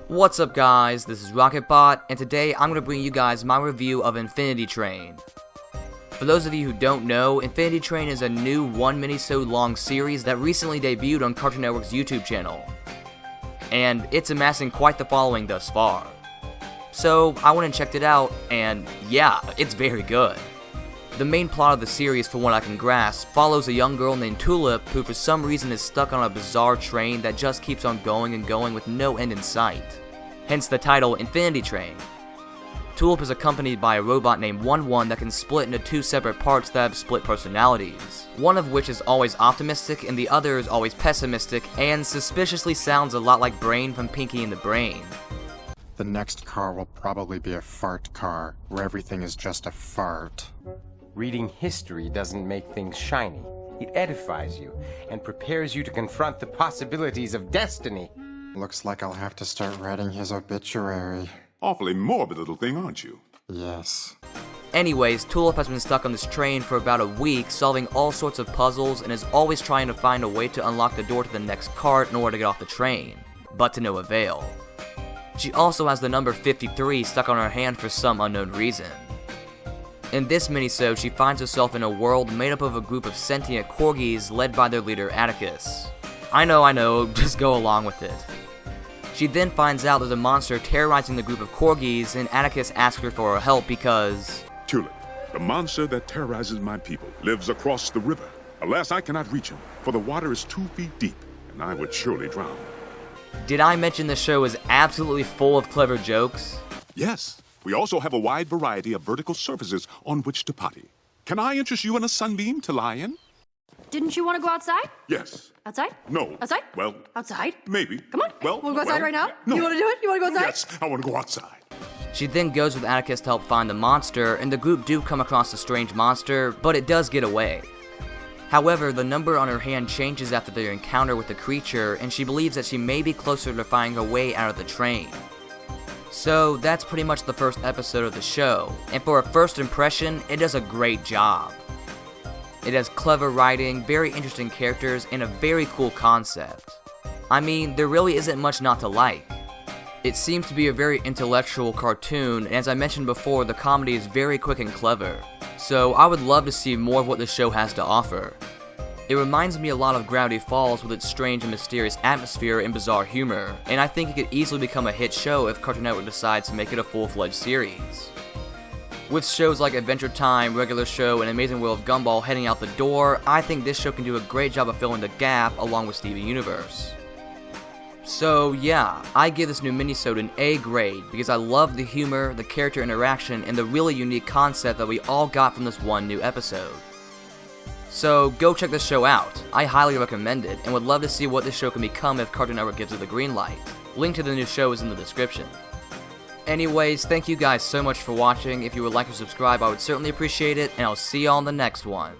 What's up guys, this is RocketBot, and today I'm going to bring you guys my review of Infinity Train. For those of you who don't know, Infinity Train is a new 1 minisode long series that recently debuted on Cartoon Network's YouTube channel. And it's amassing quite the following thus far. So I went and checked it out, and yeah, it's very good. The main plot of the series, from what I can grasp, follows a young girl named Tulip who for some reason is stuck on a bizarre train that just keeps on going and going with no end in sight. Hence the title Infinity Train. Tulip is accompanied by a robot named 11 that can split into two separate parts that have split personalities. One of which is always optimistic and the other is always pessimistic and suspiciously sounds a lot like Brain from Pinky and the Brain. The next car will probably be a fart car, where everything is just a fart. Reading history doesn't make things shiny. It edifies you and prepares you to confront the possibilities of destiny. Looks like I'll have to start writing his obituary. Awfully morbid little thing, aren't you? Yes. Anyways, Tulip has been stuck on this train for about a week, solving all sorts of puzzles and is always trying to find a way to unlock the door to the next cart in order to get off the train, but to no avail. She also has the number 53 stuck on her hand for some unknown reason. In this minisode, she finds herself in a world made up of a group of sentient corgis led by their leader Atticus. I know, just go along with it. She then finds out there's a monster terrorizing the group of corgis, and Atticus asks her for her help because... Tulip, the monster that terrorizes my people lives across the river. Alas, I cannot reach him, for the water is 2 feet deep, and I would surely drown. Did I mention the show is absolutely full of clever jokes? Yes. We also have a wide variety of vertical surfaces on which to potty. Can I interest you in a sunbeam to lie in? Didn't you want to go outside? Yes. Outside? No. Outside? Well, outside? maybe. Come on. Well, want to go outside right now? No. You want to do it? You want to go outside? Yes, I want to go outside. She then goes with Atticus to help find the monster, and the group do come across the strange monster, but it does get away. However, the number on her hand changes after their encounter with the creature, and she believes that she may be closer to finding her way out of the train. So that's pretty much the first episode of the show, and for a first impression, it does a great job. It has clever writing, very interesting characters, and a very cool concept. I mean, there really isn't much not to like. It seems to be a very intellectual cartoon, and as I mentioned before, the comedy is very quick and clever. So I would love to see more of what the show has to offer. It reminds me a lot of Gravity Falls with its strange and mysterious atmosphere and bizarre humor, and I think it could easily become a hit show if Cartoon Network decides to make it a full-fledged series. With shows like Adventure Time, Regular Show, and Amazing World of Gumball heading out the door, I think this show can do a great job of filling the gap along with Steven Universe. So yeah, I give this new minisode an A grade because I love the humor, the character interaction, and the really unique concept that we all got from this one new episode. So go check this show out. I highly recommend it, and would love to see what this show can become if Cartoon Network gives it the green light. Link to the new show is in the description. Anyways, thank you guys so much for watching. If you would like to subscribe, I would certainly appreciate it, and I'll see you on the next one.